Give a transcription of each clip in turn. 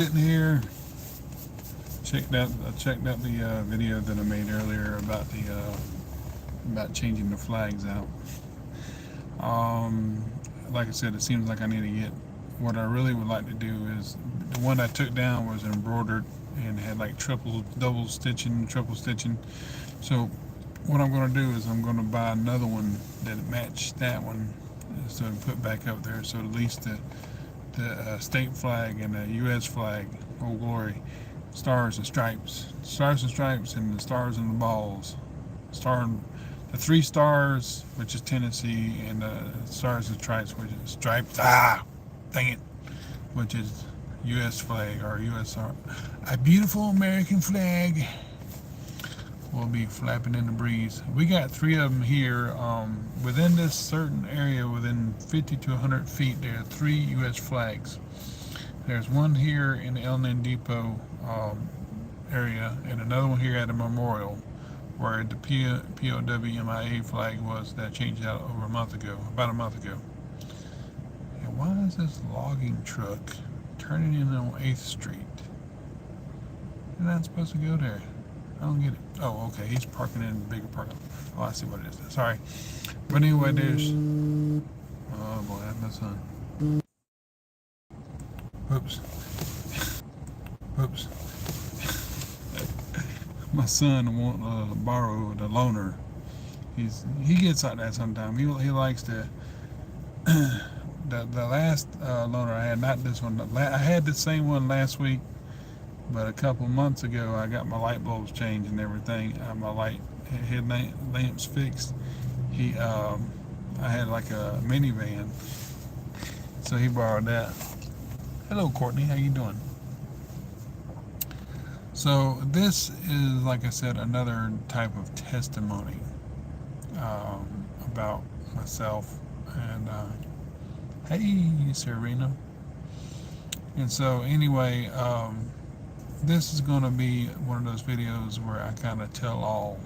Sitting here, I checked out the video that I made earlier about the about changing the flags out. Um, like I said, it seems like I need to get. What I really would like to do is the one I took down was embroidered and had like double stitching, triple stitching. So what I'm going to do is I'm going to buy another one that matched that one, so put back up there. So at least the state flag and the U.S. flag, Old Glory, stars and stripes, and the stars and the balls, star, the three stars, which is Tennessee, and the stars and stripes, which is stripes. Dang it, which is U.S. flag or U.S. A beautiful American flag will be flapping in the breeze. We got three of them here. Within this certain area, within 50 to 100 feet, there are three U.S. flags. There's one here in the LN Depot area, and another one here at the memorial, where the POWMIA flag was that changed out over a month ago, about a month ago. And why is this logging truck turning in on 8th Street? You're not supposed to go there. I don't get it. Oh, okay. He's parking in the bigger parking lot. Oh, I see what it is. Sorry. But anyway, there's. Oh boy, that's my son. Oops. Oops. My son won't borrow the loaner. He gets like that sometimes. He likes to. The last loaner I had, not this one. I had the same one last week. But a couple months ago, I got my light bulbs changed and everything. My light lamps fixed. I had like a minivan, so he borrowed that. Hello, Courtney. How you doing? So this is, like I said, another type of testimony about myself. And hey, Serena. And so anyway. This is going to be one of those videos where I kind of tell all,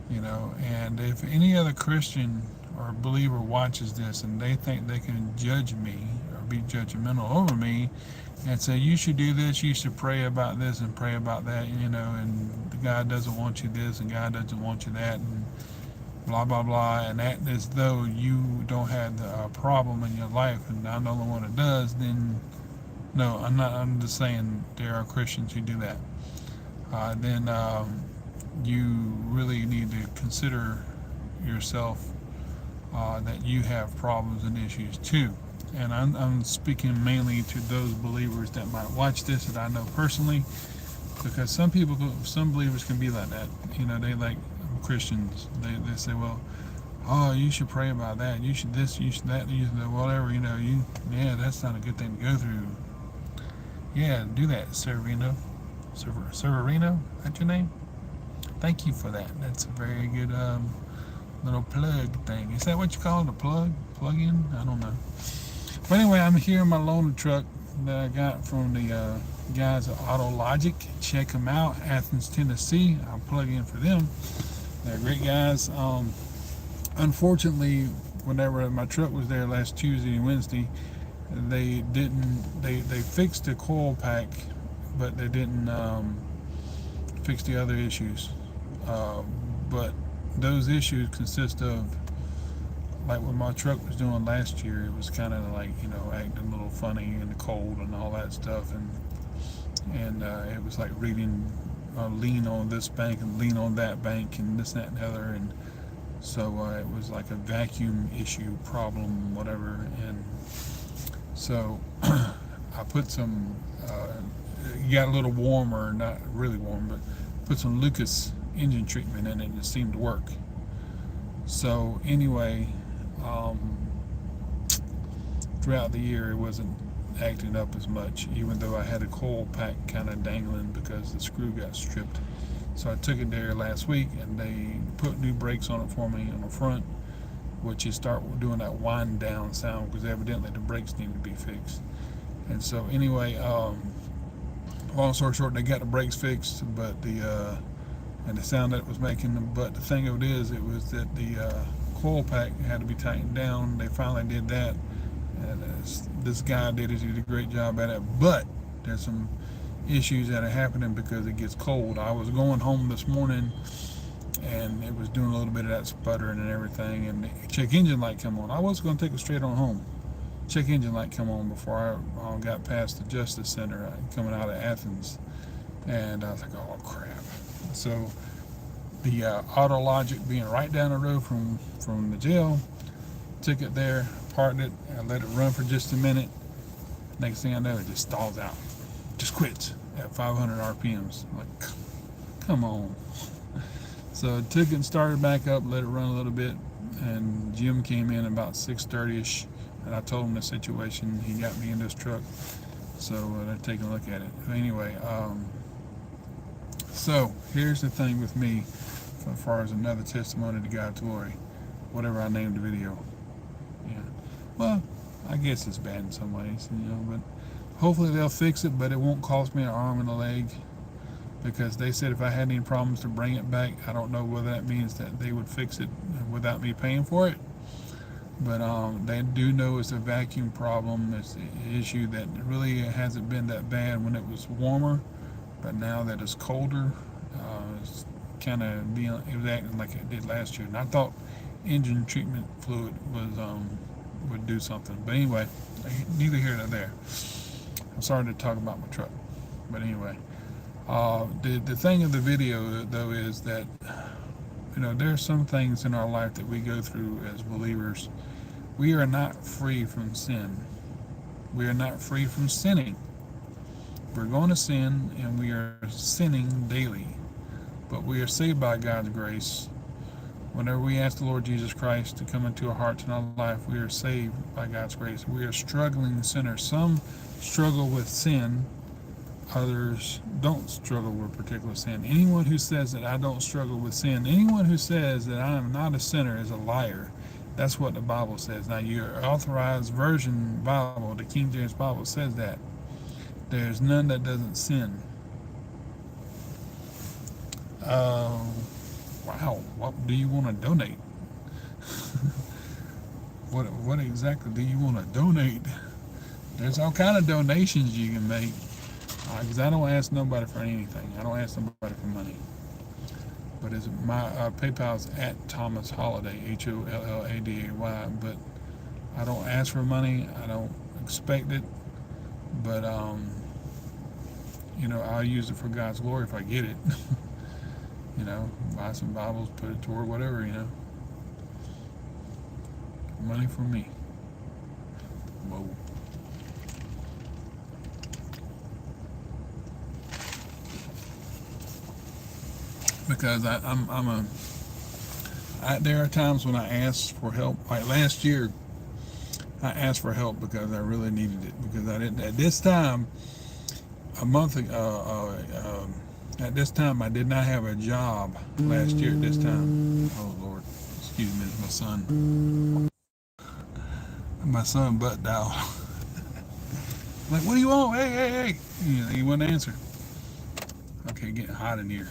and if any other Christian or believer watches this and they think they can judge me or be judgmental over me and say, you should do this, you should pray about this and pray about that, and God doesn't want you this and God doesn't want you that, and blah, blah, blah, and act as though you don't have the problem in your life and I'm the only one that does, then no, I'm not. I'm just saying there are Christians who do that. Then you really need to consider yourself that you have problems and issues too. And I'm speaking mainly to those believers that might watch this that I know personally, because some believers can be like that. They like Christians. They say, well, oh, you should pray about that. You should this. You should that. You should whatever. That's not a good thing to go through. Yeah, do that, Severino. Severino, that's your name? Thank you for that. That's a very good little plug thing. Is that what you call it, a plug? Plug-in? I don't know. But anyway, I'm here in my loaner truck that I got from the guys at AutoLogic. Check them out, Athens, Tennessee. I'll plug in for them. They're great guys. Unfortunately, whenever my truck was there last Tuesday and Wednesday, they fixed the coil pack, but they didn't fix the other issues. But those issues consist of, like what my truck was doing last year, it was kind of like, acting a little funny in the cold and all that stuff, and it was like lean on this bank and lean on that bank and this, that, and the other, and so it was like a vacuum issue problem, whatever, and so I put some, it got a little warmer, not really warm, but put some Lucas engine treatment in it and it seemed to work. So anyway, throughout the year it wasn't acting up as much, even though I had a coil pack kind of dangling because the screw got stripped. So I took it there last week and they put new brakes on it for me on the front, which is start doing that wind down sound because evidently the brakes need to be fixed. And so anyway, long story short, they got the brakes fixed, but and the sound that it was making them. But the thing of it is, it was that the coil pack had to be tightened down. They finally did that, and this guy did a great job at it. But There's some issues that are happening because it gets cold. I was going home this morning and it was doing a little bit of that sputtering and everything, and the check engine light come on. I was going to take it straight on home. Check engine light come on before I got past the Justice Center coming out of Athens, and I was like, oh crap. So the Auto Logic being right down the road from the jail, took it there, parked it, and let it run for just a minute. Next thing I know, it just stalls out, just quits at 500 RPMs. I'm like, come on. So it took it and started back up, let it run a little bit, and Jim came in about 6:30ish, and I told him the situation. He got me in this truck, so they're taking a look at it. But anyway, so here's the thing with me, as far as another testimony to God's glory, whatever I named the video. Yeah, well, I guess it's bad in some ways, but hopefully they'll fix it, but it won't cost me an arm and a leg, because they said if I had any problems to bring it back. I don't know whether that means that they would fix it without me paying for it, but they do know it's a vacuum problem. It's an issue that really hasn't been that bad when it was warmer, but now that it's colder, it's kind of it was acting like it did last year. And I thought engine treatment fluid was would do something, but anyway, neither here nor there. I'm sorry to talk about my truck, but anyway, the thing of the video though is that there are some things in our life that we go through as believers. We are not free from sin. We are not free from sinning. We're going to sin, and we are sinning daily, but we are saved by God's grace. Whenever we ask the Lord Jesus Christ to come into our hearts and our life, we are saved by God's grace. We are struggling sinners. Some struggle with sin, others don't struggle with particular sin. Anyone who says that I don't struggle with sin, anyone who says that I am not a sinner is a liar. That's what the Bible says. Now, your authorized version Bible, the King James Bible, says that there's none that doesn't sin. Wow, what do you want to donate? What exactly do you want to donate? There's all kind of donations you can make, because I don't ask nobody for anything. I don't ask nobody for money. But it's my PayPal's at Thomas Holiday, HOLLADAY. But I don't ask for money. I don't expect it. But I'll use it for God's glory if I get it. Buy some Bibles, put it toward whatever. Money for me. Whoa. Because there are times when I ask for help. Like last year, I asked for help because I really needed it. Because I didn't at this time, a month ago. At this time, I did not have a job last year. At this time, oh Lord, excuse me, it's my son. My son butt dial. Like, what do you want? Hey! He wouldn't answer. Okay, getting hot in here.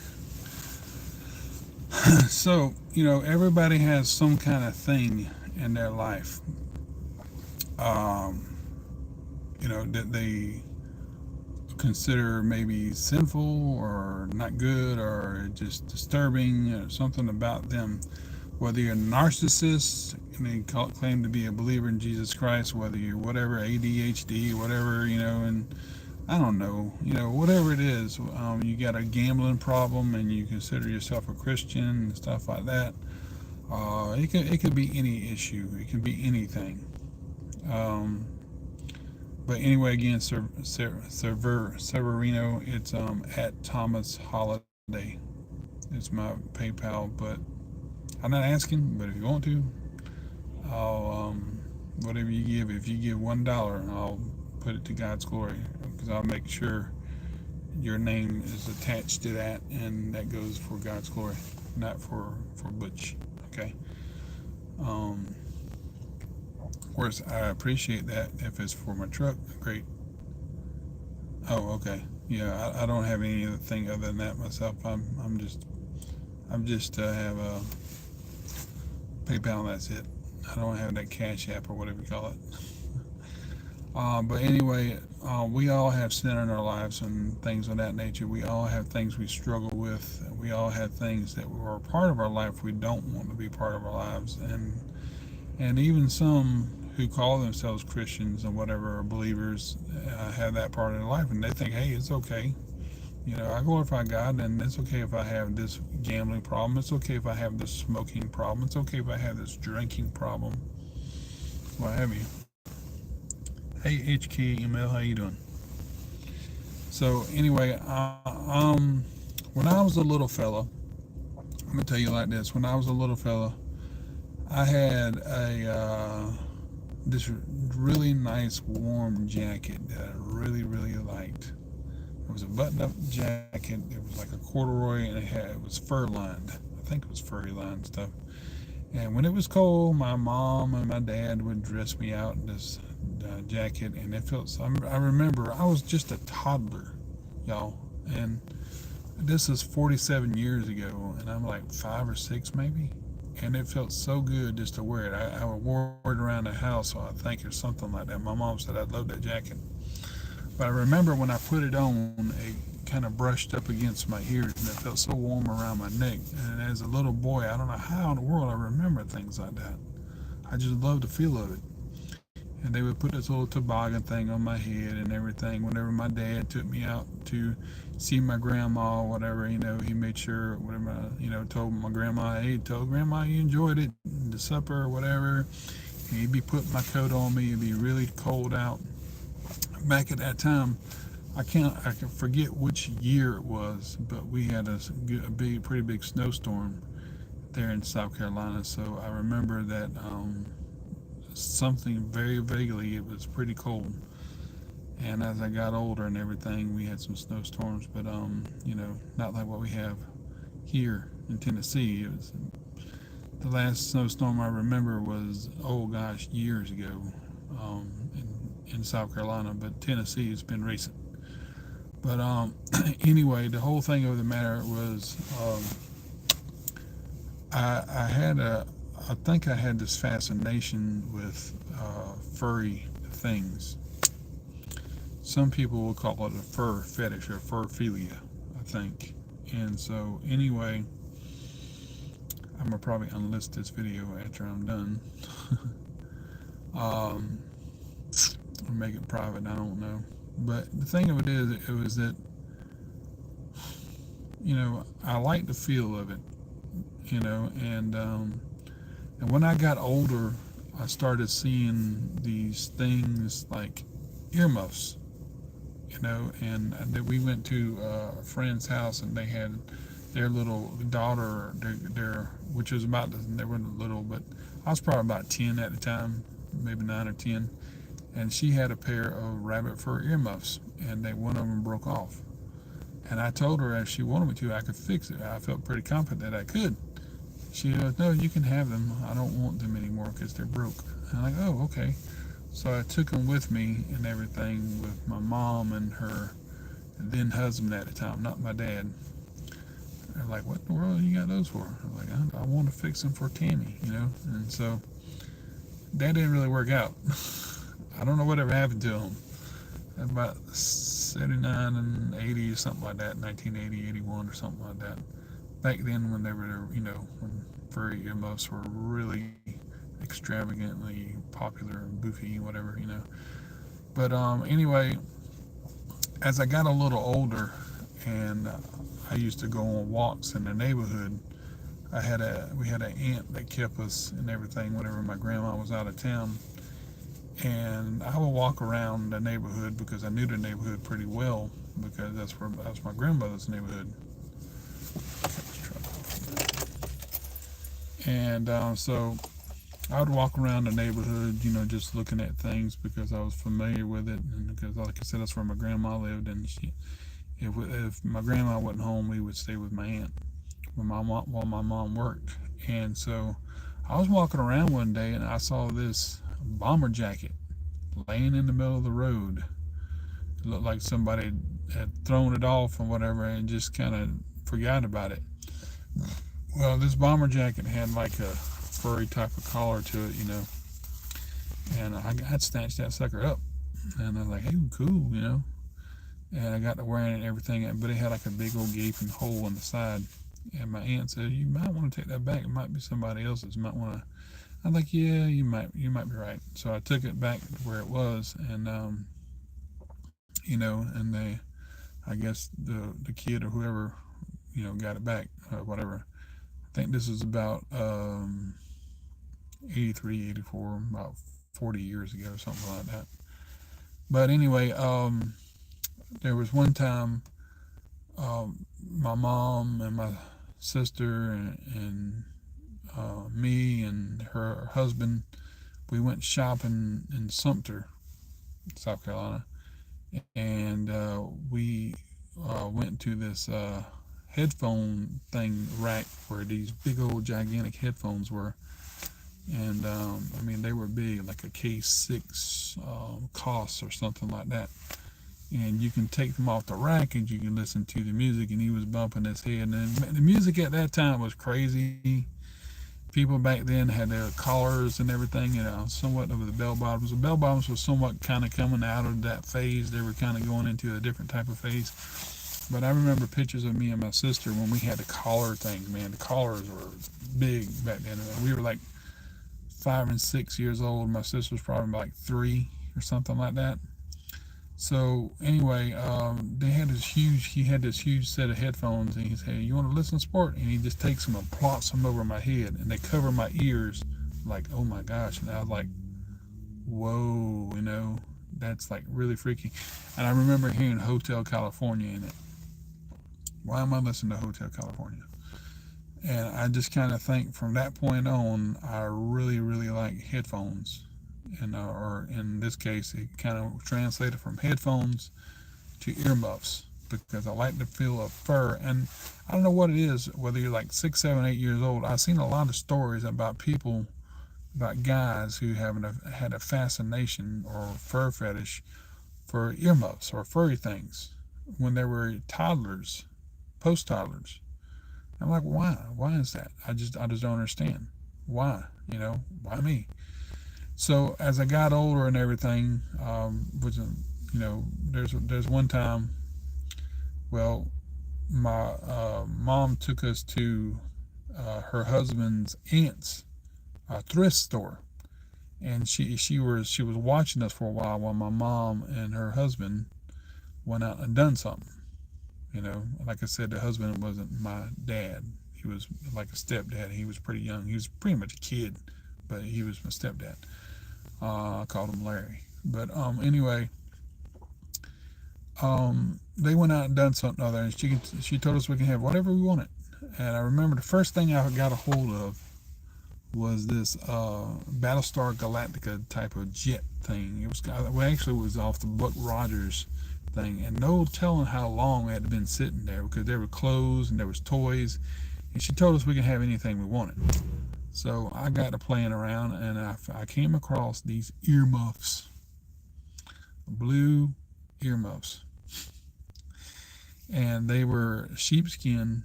So, everybody has some kind of thing in their life, that they consider maybe sinful or not good or just disturbing, or something about them. Whether you're a narcissist and they claim to be a believer in Jesus Christ, whether you're whatever, ADHD, whatever, and I don't know, whatever it is, you got a gambling problem and you consider yourself a Christian and stuff like that. It could be any issue. It can be anything. But anyway, again, Severino, it's at Thomas Holiday. It's my PayPal, but I'm not asking. But if you want to, I'll whatever you give. If you give $1, I'll put it to God's glory, because I'll make sure your name is attached to that, and that goes for God's glory, not for Butch. Okay. Of course, I appreciate that. If it's for my truck, great. Oh, okay. Yeah, I don't have anything other than that myself. I'm just have a PayPal, and that's it. I don't have that Cash App or whatever you call it. But anyway, we all have sin in our lives and things of that nature. We all have things we struggle with. We all have things that were part of our life we don't want to be part of our lives. And even some who call themselves Christians and whatever, or believers, have that part of their life, and they think, hey, it's okay. I glorify God, and it's okay if I have this gambling problem. It's okay if I have this smoking problem. It's okay if I have this drinking problem. What have you? Hey, HK email, how you doing? So anyway, when I was a little fella, I'm gonna tell you like this. When I was a little fella, I had this really nice warm jacket that I really really liked. It was a button-up jacket. It was like a corduroy, and it was fur lined. I think it was furry lined stuff. And when it was cold, my mom and my dad would dress me out in this jacket, and it felt. I remember I was just a toddler, y'all, and this is 47 years ago, and I'm like 5 or 6 maybe, and it felt so good just to wear it. I wore it around the house, so I think, or something like that. My mom said I loved that jacket. But I remember when I put it on, it kind of brushed up against my ears, and it felt so warm around my neck. And as a little boy, I don't know how in the world I remember things like that. I just loved the feel of it. And they would put this little toboggan thing on my head and everything. Whenever my dad took me out to see my grandma or whatever, he made sure, whatever, told my grandma, hey, tell grandma you enjoyed it, the supper or whatever. And he'd be putting my coat on me. It'd be really cold out. Back at that time, I can forget which year it was, but we had pretty big snowstorm there in South Carolina. So I remember that something very vaguely, it was pretty cold. And as I got older and everything, we had some snowstorms, but not like what we have here in Tennessee. It was the last snowstorm I remember was, oh gosh, years ago, in South Carolina, but Tennessee has been recent. But anyway, the whole thing of the matter was, I had I think I had this fascination with furry things. Some people will call it a fur fetish or furphilia, I think. And so anyway, I'm gonna probably unlist this video after I'm done. um, or make it private, I don't know. But the thing of it is, it was that, I liked the feel of it, and when I got older, I started seeing these things like earmuffs, and that we went to a friend's house, and they had their little daughter, which was they were little, but I was probably about 10 at the time, maybe 9 or 10, and she had a pair of rabbit fur earmuffs, and one of them broke off. And I told her if she wanted me to, I could fix it. I felt pretty confident that I could. She goes, no, you can have them. I don't want them anymore because they're broke. And I'm like, oh, okay. So I took them with me and everything with my mom and her then husband at the time, not my dad. They're like, what in the world you got those for? I'm like, I want to fix them for Tammy, And so that didn't really work out. I don't know whatever happened to them. About 79 and 80 or something like that, 1980, 81 or something like that. Back then when they were, when furry earmuffs were really extravagantly popular and boofy, whatever, But anyway, as I got a little older and I used to go on walks in the neighborhood, we had an aunt that kept us and everything whenever my grandma was out of town. And I would walk around the neighborhood because I knew the neighborhood pretty well because that's my grandmother's neighborhood. And so I would walk around the neighborhood, just looking at things because I was familiar with it, and because, like I said, that's where my grandma lived. And if my grandma wasn't home, we would stay with my aunt while my mom worked. And so I was walking around one day and I saw this bomber jacket laying in the middle of the road. It looked like somebody had thrown it off or whatever and just kind of forgot about it. Well, this bomber jacket had like a furry type of collar to it, and I snatched that sucker up. And I was like, hey, cool, you know. And I got to wearing it and everything, but it had like a big old gaping hole in the side. And my aunt said, you might want to take that back. It might be somebody else's. You might want to. I'm like, yeah, you might be right. So I took it back where it was, and and I guess the kid or whoever, got it back or whatever. I think this is about 83, 84, about 40 years ago or something like that. But anyway, there was one time my mom and my sister and me and her husband, we went shopping in Sumter, South Carolina, and we went to this headphone thing rack where these big old gigantic headphones were. And I mean, they were big, like a K6 cost or something like that. And you can take them off the rack and you can listen to the music. And he was bumping his head. And the music at that time was crazy. People back then had their collars and everything, somewhat of the bell bottoms. The bell bottoms were somewhat kind of coming out of that phase. They were kind of going into a different type of phase. But I remember pictures of me and my sister when we had the collar things, man. The collars were big back then. We were like 5 and 6 years old. My sister was probably like 3 or something like that. So anyway, they had this huge. He had this huge set of headphones, and he said, "You want to listen to sport?" And he just takes them and plops them over my head, and they cover my ears. Like, oh my gosh! And I was like, "Whoa!" That's like really freaky. And I remember hearing Hotel California in it. Why am I listening to Hotel California? And I just kind of think from that point on, I really, really like headphones. And or in this case, it kind of translated from headphones to earmuffs because I like the feel of fur. And I don't know what it is, whether you're like 6, 7, 8 years old. I've seen a lot of stories about people, about guys who had a fascination or fur fetish for earmuffs or furry things when they were toddlers, post toddlers. I'm like, why? Why is that? I just don't understand. Why? Why me? So as I got older and everything, there's one time. Well, my mom took us to her husband's aunt's thrift store, and she was watching us for a while my mom and her husband went out and done something. Like I said, the husband wasn't my dad. He was like a stepdad. He was pretty young. He was pretty much a kid, but he was my stepdad. I called him Larry. But anyway, they went out and done something other, and she told us we can have whatever we wanted. And I remember the first thing I got a hold of was this Battlestar Galactica type of jet thing. It was off the Buck Rogers thing, and no telling how long it had been sitting there because there were clothes and there was toys, and she told us we could have anything we wanted. So I got to playing around, and I came across these earmuffs, blue earmuffs, and they were sheepskin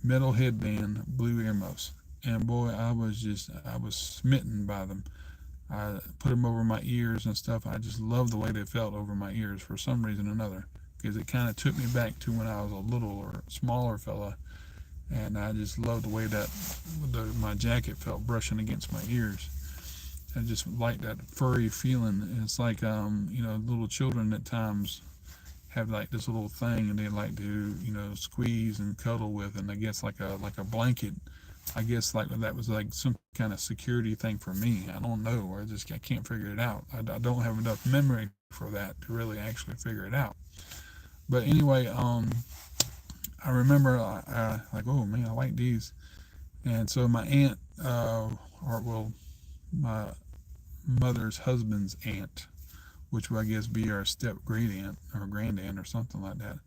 metal headband blue earmuffs. And boy, I was smitten by them. I put them over my ears and stuff. I just loved the way they felt over my ears for some reason or another, because it kind of took me back to when I was a little or smaller fella, and I just loved the way that my jacket felt brushing against my ears. I just like that furry feeling. It's like little children at times have like this little thing, and they like to squeeze and cuddle with, and I guess like a blanket. I guess like that was like some kind of security thing for me. I don't know. I can't figure it out. I don't have enough memory for that to really actually figure it out. But anyway, I remember like, oh man, I like these. And so my aunt, my mother's husband's aunt, which would I guess be our step great aunt or grand aunt or something like that,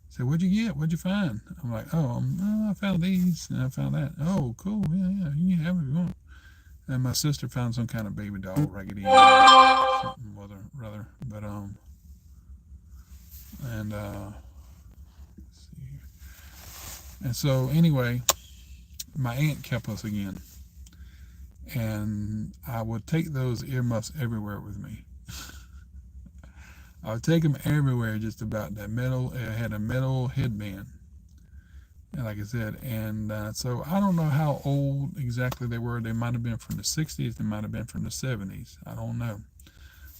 said, "What'd you get? What'd you find?" I'm like, "Oh, I found these and I found that." "Oh, cool. Yeah, yeah. You can have it if you want." And my sister found some kind of baby doll, Raggedy Ann, something rather. But and let's see. And so anyway, my aunt kept us again, and I would take those earmuffs everywhere with me. I would take them everywhere, just about. That metal, it had a metal headband, and like I said, and so I don't know how old exactly they were. They might have been from the '60s. They might have been from the '70s. I don't know.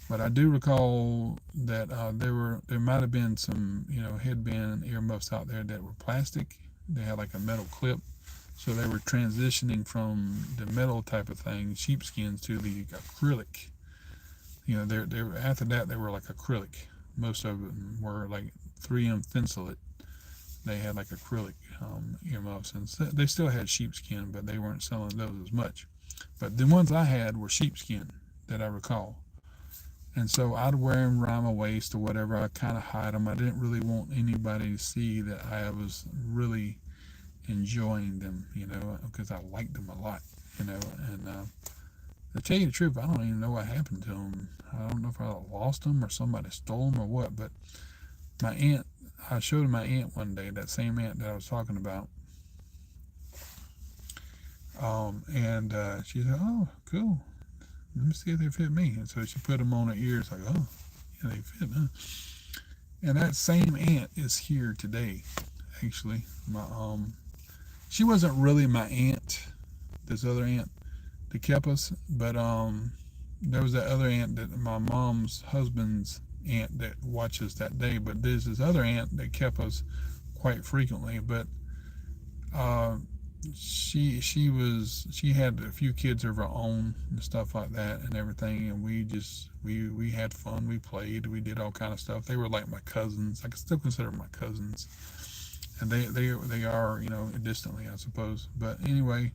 But I do recall that there might have been some headband earmuffs out there that were plastic. They had like a metal clip, so they were transitioning from the metal type of thing, sheepskins, to the acrylic. They after that they were like acrylic. Most of them were like 3M Thinsulate. They had like acrylic earmuffs, and they still had sheepskin, but they weren't selling those as much. But the ones I had were sheepskin that I recall. And so I'd wear them around my waist or whatever. I kind of hide them. I didn't really want anybody to see that I was really enjoying them, because I liked them a lot, And to tell you the truth, I don't even know what happened to them. I don't know if I lost them or somebody stole them or what. But my aunt, I showed my aunt one day, that same aunt that I was talking about, and she said, "Oh, cool. Let me see if they fit me." And so she put them on her ears, like, "Oh, yeah, they fit, huh?" And that same aunt is here today, actually. She wasn't really my aunt, this other aunt that kept us, but there was that other aunt, that my mom's husband's aunt, that watched us that day. But there's this other aunt that kept us quite frequently. But uh, she had a few kids of her own and stuff like that and everything, and we had fun. We played, we did all kind of stuff. They were like my cousins. I can still consider them my cousins, and they are, distantly, I suppose. But anyway,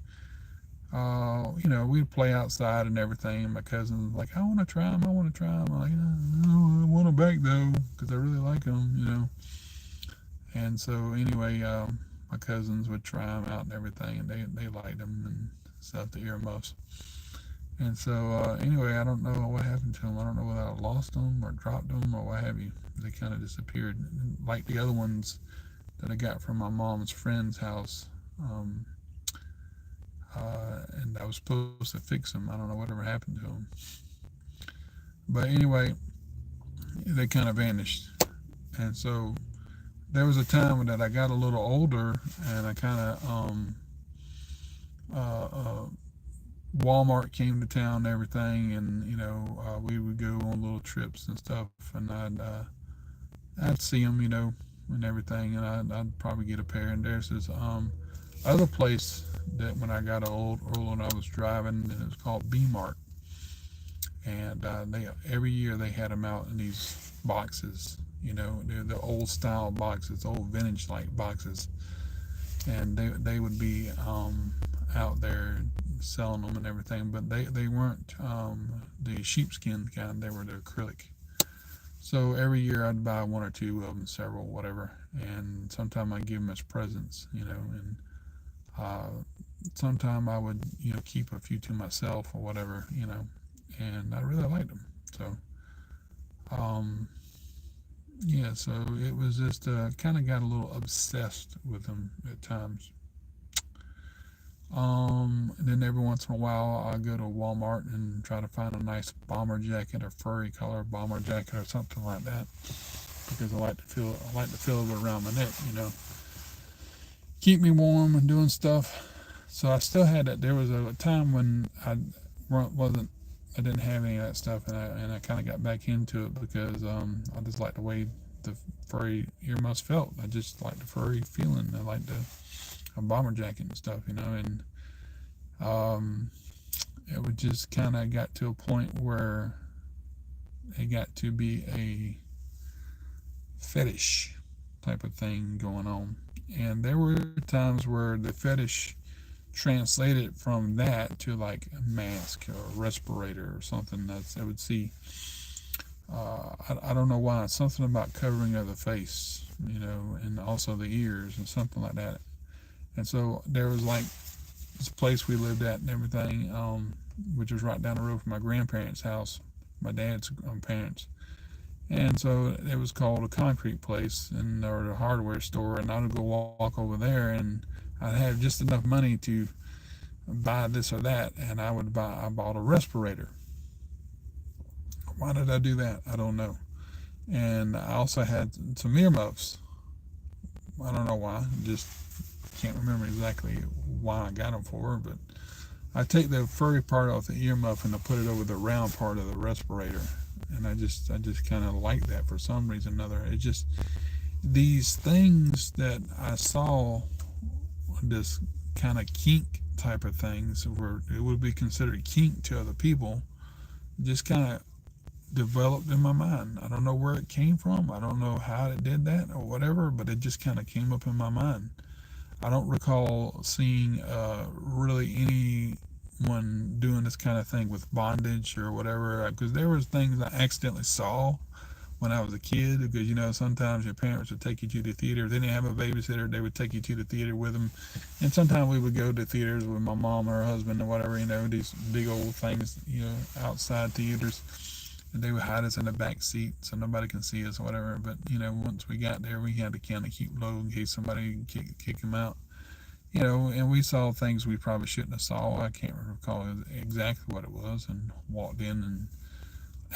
we'd play outside and everything. And my cousin was like, "I want to try them. I want to try them." I'm like, "No, I want them back though, because I really like them." And so anyway, my cousins would try them out and everything, and they liked them and stuff, the earmuffs. And so anyway, I don't know what happened to them. I don't know whether I lost them or dropped them or what have you. They kind of disappeared, like the other ones that I got from my mom's friend's house. And I was supposed to fix them. I don't know whatever happened to them. But anyway, they kind of vanished. And so there was a time that I got a little older, and I kind of uh, uh, Walmart came to town and everything, and we would go on little trips and stuff, and I'd see them, and everything, and I'd probably get a pair. And there's this other place that when I got older, I was driving, and it was called B Mart, and they every year they had them out in these boxes. They're the old style boxes, old vintage like boxes, and they would be out there selling them and everything, but they weren't the sheepskin kind. They were the acrylic. So every year I'd buy one or two of them, several, whatever, and sometimes I'd give them as presents, and uh, sometimes I would keep a few to myself or whatever, and I really liked them. So um, yeah, so it was just kind of got a little obsessed with them at times. And then every once in a while, I go to Walmart and try to find a nice bomber jacket or furry color bomber jacket or something like that, because I like to feel it around my neck, keep me warm and doing stuff. So I still had that. There was a time when wasn't I didn't have any of that stuff, and I kind of got back into it because I just like the way the furry earmuffs felt. I just like the furry feeling. I like the a bomber jacket and stuff, and um, it would just kind of got to a point where it got to be a fetish type of thing going on, and there were times where the fetish translated from that to like a mask or a respirator or something that I would see. I don't know why. Something about covering of the face, and also the ears and something like that. And so there was like this place we lived at and everything, which was right down the road from my grandparents' house, my dad's parents. And so it was called a concrete place, and or a hardware store, and I would go walk over there, and I'd have just enough money to buy this or that, and I bought a respirator. Why did I do that? I don't know. And I also had some earmuffs. I don't know why. Just can't remember exactly why I got them for her, but I take the furry part off the earmuff and I put it over the round part of the respirator. And I just kind of like that for some reason or another. It just these things that I saw, this kind of kink type of things, where it would be considered kink to other people, just kind of developed in my mind. I don't know where it came from. I don't know how it did that or whatever, but it just kind of came up in my mind. I don't recall seeing really anyone doing this kind of thing with bondage or whatever, because there was things I accidentally saw when I was a kid. Because sometimes your parents would take you to the theater. They didn't have a babysitter. They would take you to the theater with them, and sometimes we would go to theaters with my mom or her husband or whatever. These big old things, outside theaters. And they would hide us in the back seat so nobody can see us or whatever. But once we got there, we had to kind of keep low in case somebody kick them out. And we saw things we probably shouldn't have saw. I can't recall exactly what it was, and walked in and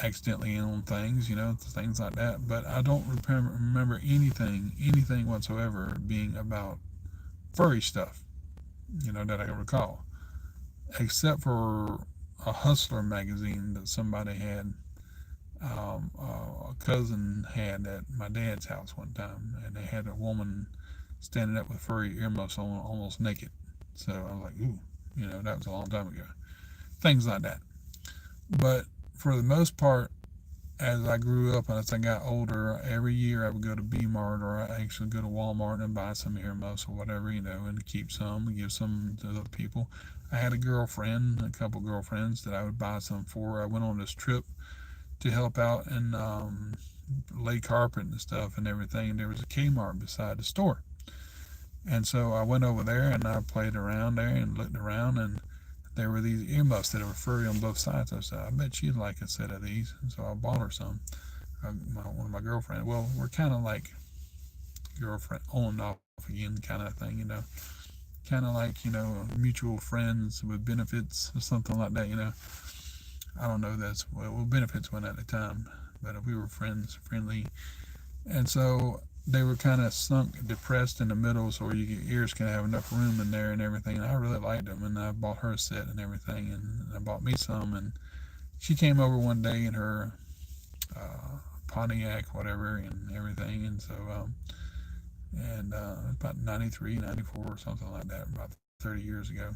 accidentally in on things, things like that. But I don't remember anything whatsoever being about furry stuff, that I can recall, except for a Hustler magazine that somebody had, a cousin had at my dad's house one time, and they had a woman standing up with furry earmuffs on, almost naked. So I was like, ooh, that was a long time ago. Things like that. But for the most part, as I grew up and as I got older, every year I would go to B Mart, or I actually go to Walmart and buy some earmuffs or whatever, and keep some and give some to other people. I had a couple girlfriends that I would buy some for. I went on this trip to help out and lay carpet and stuff and everything. There was a Kmart beside the store. And so I went over there and I played around there and looked around, and there were these earmuffs that were furry on both sides. I said, I bet she'd like a set of these. And so I bought her some. One of my girlfriends. Well, we're kind of like girlfriend on and off again kind of thing, kind of like, mutual friends with benefits or something like that. I don't know. That's well, benefits went at the time, but we were friends, friendly, and so they were kind of sunk, depressed in the middle, so your ears can have enough room in there and everything. And I really liked them, and I bought her a set and everything, and I bought me some. And she came over one day in her Pontiac, whatever, and everything, and so about 93, 94 or something like that, about 30 years ago.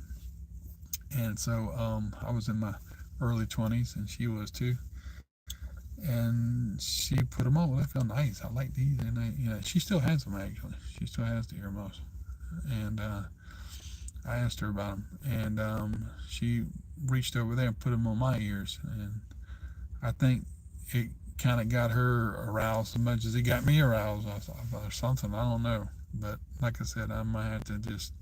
And so I was in my early 20s, and she was too. And she put them on. They felt nice. I like these, and she still has them actually. She still has the earmuffs, and I asked her about them, and she reached over there and put them on my ears, and I think it kind of got her aroused as much as it got me aroused. I thought there's something, I don't know, but like I said, I might have to just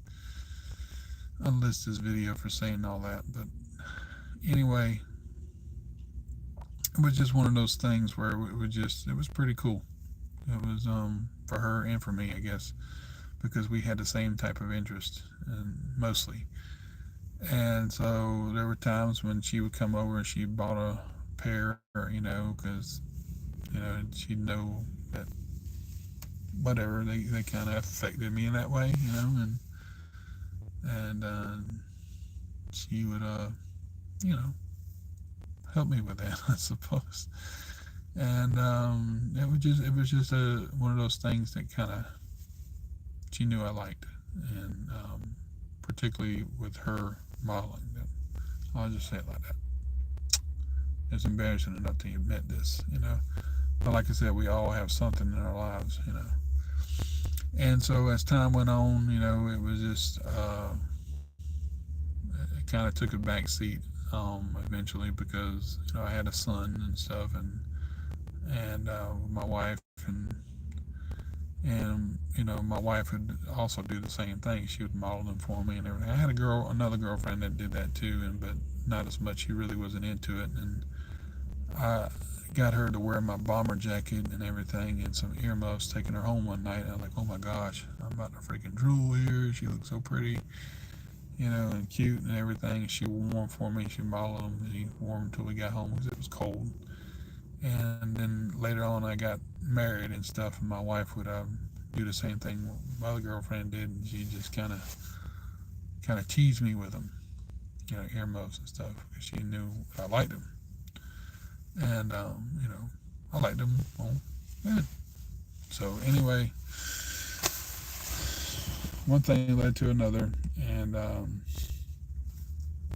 unlist this video for saying all that. But anyway, it was just one of those things where it was pretty cool. It was for her and for me, I guess, because we had the same type of interest, and mostly. And so there were times when she would come over and she bought a pair, because she'd know that whatever they kind of affected me in that way, and she would you know help me with that, I suppose. And it was just one of those things that kind of she knew I liked, and particularly with her modeling. I'll just say it like that. It's embarrassing enough to admit this. But like I said, we all have something in our lives. And so as time went on, it was just it kind of took a back seat eventually, because I had a son and stuff, and my wife, and my wife would also do the same thing. She would model them for me and everything. I had another girlfriend that did that too, and but not as much. She really wasn't into it, and I got her to wear my bomber jacket and everything, and some earmuffs. Taking her home one night, and I'm like, oh my gosh, I'm about to freaking drool here. She looked so pretty, and cute and everything. She wore them for me. She modeled them, and he wore them until we got home because it was cold. And then later on, I got married and stuff, and my wife would do the same thing my other girlfriend did. And she just kind of teased me with them, earmuffs and stuff, because she knew I liked them. And I liked them. Well, yeah. So anyway, one thing led to another, and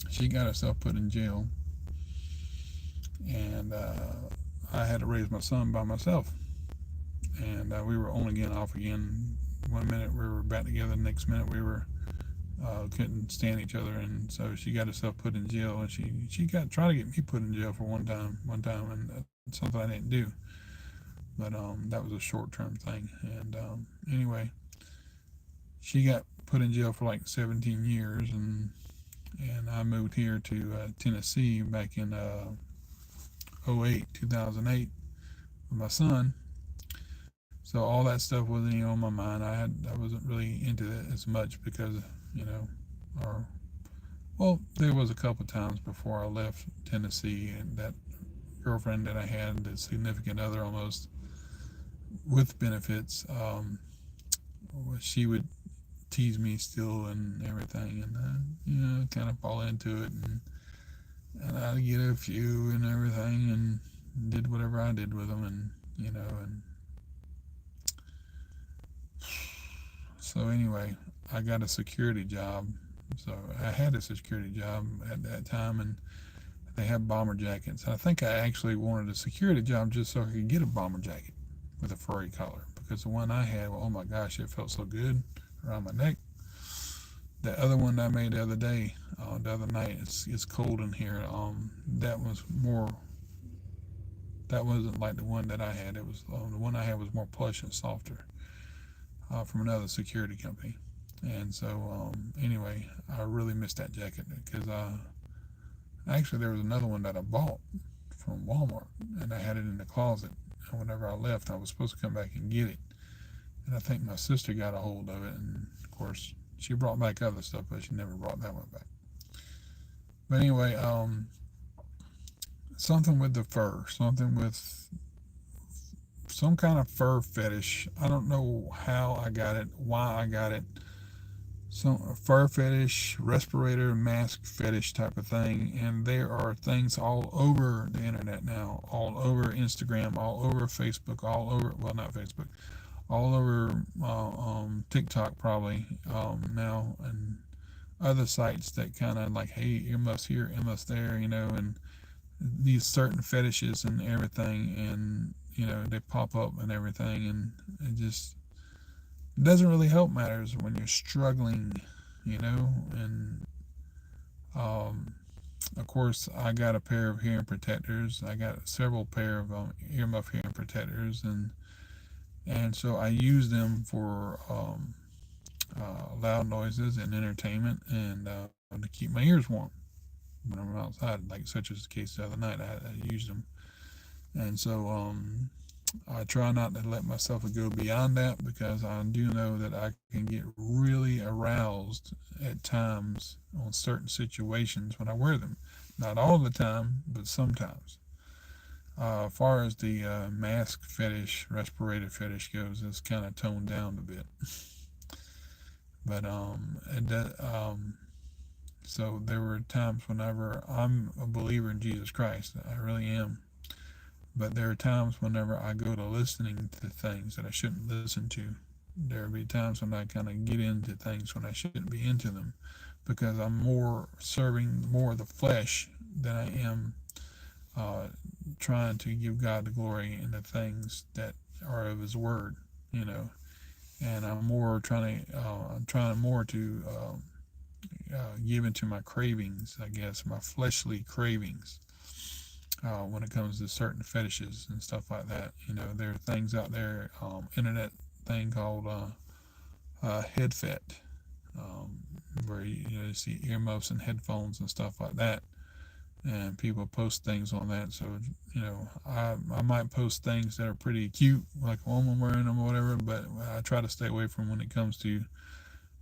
she got herself put in jail, and I had to raise my son by myself. And we were on again, off again. One minute we were back together, the next minute we were couldn't stand each other, and so she got herself put in jail, and she got tried to get me put in jail for one time, and something I didn't do, but that was a short term thing, and anyway, she got put in jail for like 17 years, and I moved here to Tennessee back in 2008 with my son. So all that stuff wasn't on my mind. I wasn't really into it as much because you know, or well, there was a couple times before I left Tennessee, and that girlfriend that I had, the significant other almost with benefits, she would tease me still and everything, and kind of fall into it, and I'd get a few and everything, and did whatever I did with them, and and so anyway, I got a security job. So I had a security job at that time, and they had bomber jackets. I think I actually wanted a security job just so I could get a bomber jacket with a furry collar, because the one I had, well, oh my gosh, it felt so good around my neck. The other one I made the other day, the other night, it's cold in here. That was more. That wasn't like the one that I had. It was the one I had was more plush and softer, from another security company. And so anyway, I really missed that jacket because actually there was another one that I bought from Walmart, and I had it in the closet. And whenever I left, I was supposed to come back and get it. And I think my sister got a hold of it, and of course she brought back other stuff, but she never brought that one back. But anyway, something with the fur, something with some kind of fur fetish. I don't know how I got it, why I got it. Some fur fetish, respirator, mask fetish type of thing. And there are things all over the internet now, all over Instagram, all over Facebook, all over, well, not Facebook, all over TikTok probably now, and other sites that kind of like, hey, earmuffs here, earmuffs there, and these certain fetishes and everything, and they pop up and everything, and it just doesn't really help matters when you're struggling, and um, of course I got a pair of hearing protectors. I got several pair of earmuff hearing protectors, and so I use them for loud noises and entertainment, and to keep my ears warm when I'm outside, like such as the case the other night. I used them, and so I try not to let myself go beyond that, because I do know that I can get really aroused at times on certain situations when I wear them. Not all the time, but sometimes. As far as the mask fetish, respirator fetish goes, it's kind of toned down a bit. But so there were times whenever I'm a believer in Jesus Christ, I really am. But there are times whenever I go to listening to things that I shouldn't listen to. There will be times when I kind of get into things when I shouldn't be into them, because I'm more serving more of the flesh than I am uh, trying to give God the glory in the things that are of His Word, you know. And I'm trying more to give into my cravings, I guess, my fleshly cravings, when it comes to certain fetishes and stuff like that. There are things out there, internet thing called headfet, um, where you see earmuffs and headphones and stuff like that, and people post things on that. So I might post things that are pretty cute, like a woman wearing them or whatever, but I try to stay away from when it comes to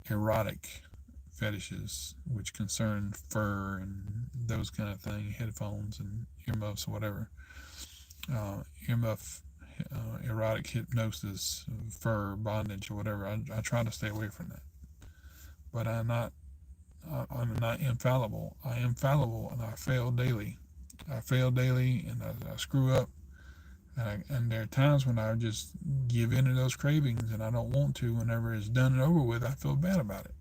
erotic fetishes, which concern fur and those kind of things, headphones and earmuffs or whatever. earmuff, erotic hypnosis, fur bondage, or whatever. I try to stay away from that. But I'm not infallible. I am fallible, and I fail daily. I fail daily, and I screw up. And there are times when I just give in to those cravings, and I don't want to. Whenever it's done and over with, I feel bad about it.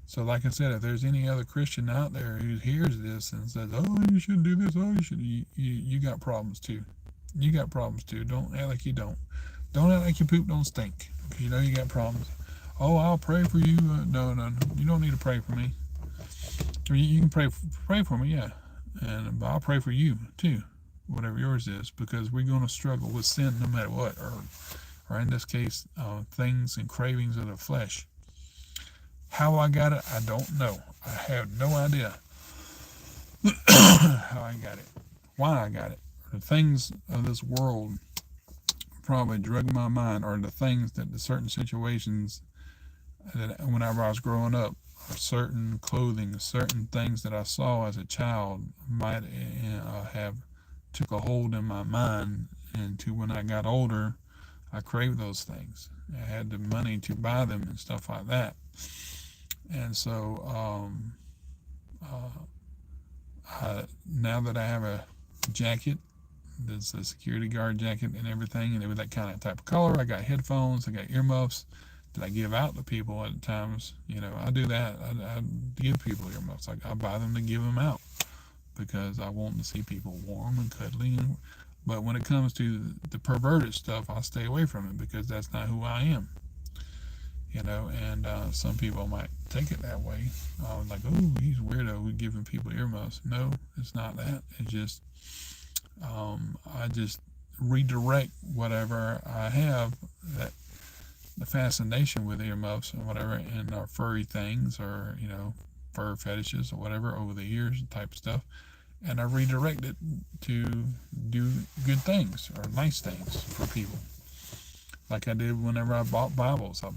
So, like I said, if there's any other Christian out there who hears this and says, "Oh, you should do this," "Oh, you should," you got problems too. You got problems too. Don't act like you don't. Don't act like your poop don't stink. You know you got problems. Oh, I'll pray for you. No, no, no. You don't need to pray for me. You can pray for me, yeah, and I'll pray for you too, whatever yours is, because we're going to struggle with sin no matter what, or in this case, things and cravings of the flesh. How I got it, I don't know. I have no idea how I got it, why I got it. The things of this world probably drug my mind, or the things that the certain situations that whenever I was growing up, or certain clothing, certain things that I saw as a child might have took a hold in my mind, and to when I got older, I craved those things. I had the money to buy them and stuff like that. And so now that I have a jacket, that's a security guard jacket and everything, and it was that kind of type of color. I got headphones, I got earmuffs that I give out to people at times. I do that. I give people earmuffs. I buy them to give them out because I want to see people warm and cuddly. But when it comes to the perverted stuff, I stay away from it because that's not who I am. And some people might take it that way. Like, oh, he's weirdo. We're giving people earmuffs. No, it's not that. It's just, I just redirect whatever I have, that the fascination with earmuffs and whatever, and our furry things, or fur fetishes or whatever over the years type of stuff, and I redirect it to do good things or nice things for people. Like I did whenever I bought Bibles. I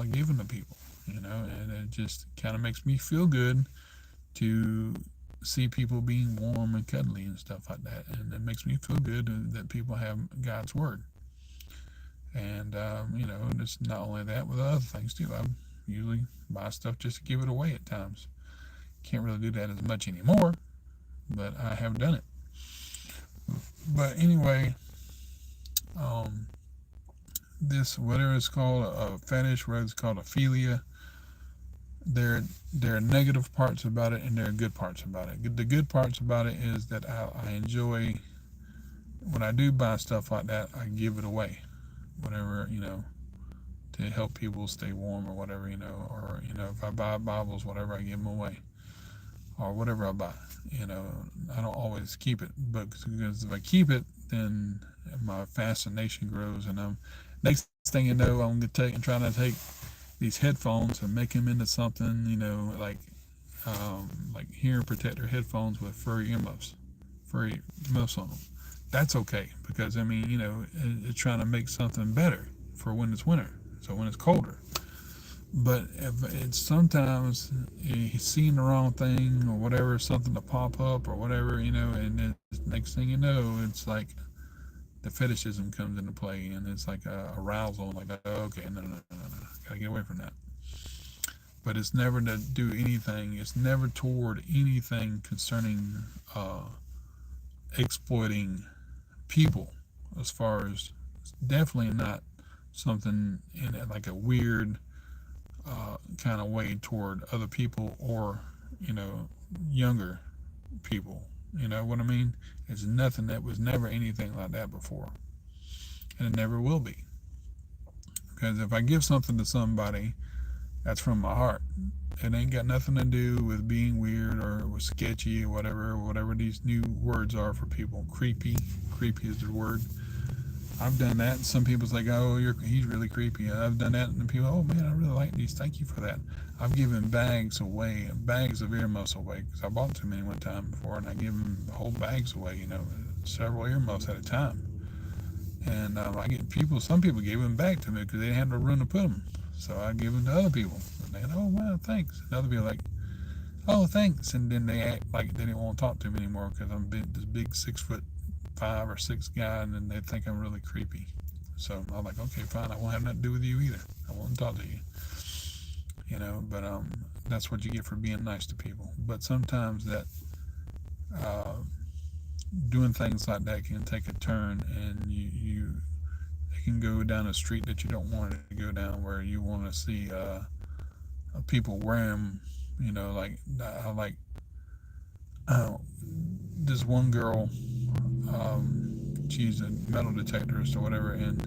gave them to people, and it just kind of makes me feel good to see people being warm and cuddly and stuff like that. And it makes me feel good that people have God's Word. And, it's not only that, with other things too. I usually buy stuff just to give it away at times. Can't really do that as much anymore, but I have done it. But anyway, this, whatever it's called, a fetish, whether it's called a philia, there are negative parts about it and there are good parts about it. The good parts about it is that I enjoy, when I do buy stuff like that, I give it away. Whatever, to help people stay warm or whatever, or, if I buy Bibles, whatever, I give them away. Or whatever I buy, I don't always keep it, but because if I keep it, then my fascination grows, and next thing you know, I'm trying to take these headphones and make them into something, like hearing protector headphones with furry muffs on them. That's okay, because it's trying to make something better for when it's winter, so when it's colder. But if it's sometimes you're seeing the wrong thing or whatever, something to pop up or whatever, and then next thing you know, it's like the fetishism comes into play, and it's like a arousal, like, oh, okay, no, gotta get away from that. But it's never to do anything. It's never toward anything concerning exploiting people. As far as, it's definitely not something in it like a weird kind of way toward other people, or younger people. You know what I mean? It's nothing. That was never anything like that before, and it never will be. Because if I give something to somebody, that's from my heart. It ain't got nothing to do with being weird or with sketchy or whatever these new words are for people. Creepy is the word. I've done that, and some people's like, oh, he's really creepy. I've done that, and people, oh man, I really like these. Thank you for that. I've given bags of earmuffs away, because I bought too many one time before, and I give them whole bags away, several earmuffs at a time. And I get some people gave them back to me because they didn't have no room to put them. So I give them to other people. And they go, oh, wow, thanks. And other people are like, oh, thanks. And then they act like they didn't want to talk to me anymore because I'm this big 6'5" 5 or 6 guy, and then they think I'm really creepy. So I'm like, okay, fine, I won't have nothing to do with you either. I won't talk to you. But that's what you get for being nice to people. But sometimes that uh, doing things like that can take a turn, and you it can go down a street that you don't want it to go down, where you want to see people wearing, like I like uh, this one girl. She's a metal detectorist or whatever, and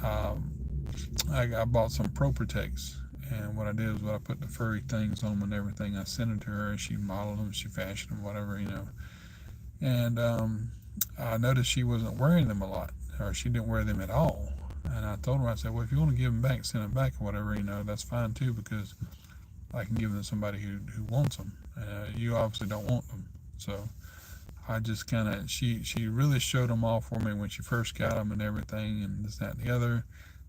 I bought some Pro Protects. And what I did was, I put the furry things on them and everything. I sent it to her, and she modeled them, she fashioned them, whatever. And I noticed she wasn't wearing them a lot, or she didn't wear them at all. And I told her, I said, well, if you want to give them back, send them back or whatever, that's fine too, because I can give them to somebody who wants them. You obviously don't want them. So I just kind of, she really showed them all for me when she first got them and everything, and this, that, and the other.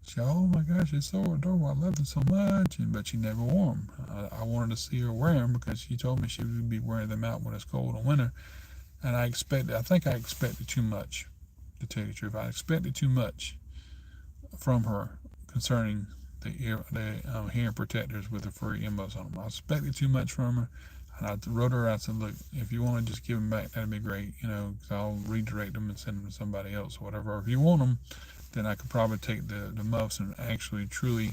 She, oh my gosh, it's so adorable. I love them so much. But she never wore them. I wanted to see her wear them, because she told me she would be wearing them out when it's cold in winter. And I think I expected too much, to tell you the truth. I expected too much from her concerning the hearing protectors with the furry embos on them. I expected too much from her, and I wrote her. I said, look, if you want to just give them back, that'd be great. Because I'll redirect them and send them to somebody else or whatever. Or if you want them, then I could probably take the muffs and actually truly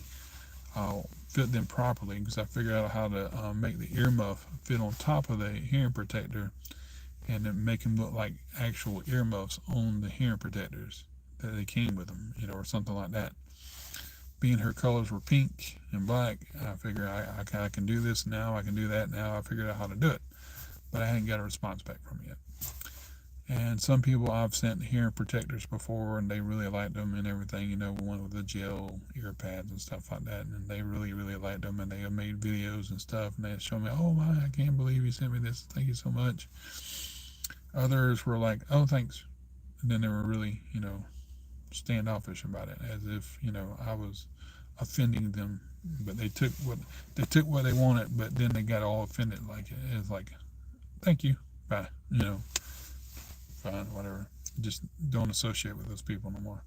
fit them properly, because I figured out how to make the earmuff fit on top of the hearing protector, and then make them look like actual earmuffs on the hearing protectors that they came with them, or something like that. Being her colors were pink and black, I figured I can do this now, I can do that now. I figured out how to do it, but I hadn't got a response back from it yet. And some people I've sent hearing protectors before, and they really liked them and everything, one with the gel ear pads and stuff like that, and they really, really liked them, and they have made videos and stuff, and they showed me, oh my, I can't believe you sent me this, thank you so much. Others were like, oh, thanks. And then they were really, standoffish about it, as if, I was offending them. But they took what they wanted, but then they got all offended, like it's like, thank you, bye, fine, whatever. Just don't associate with those people no more.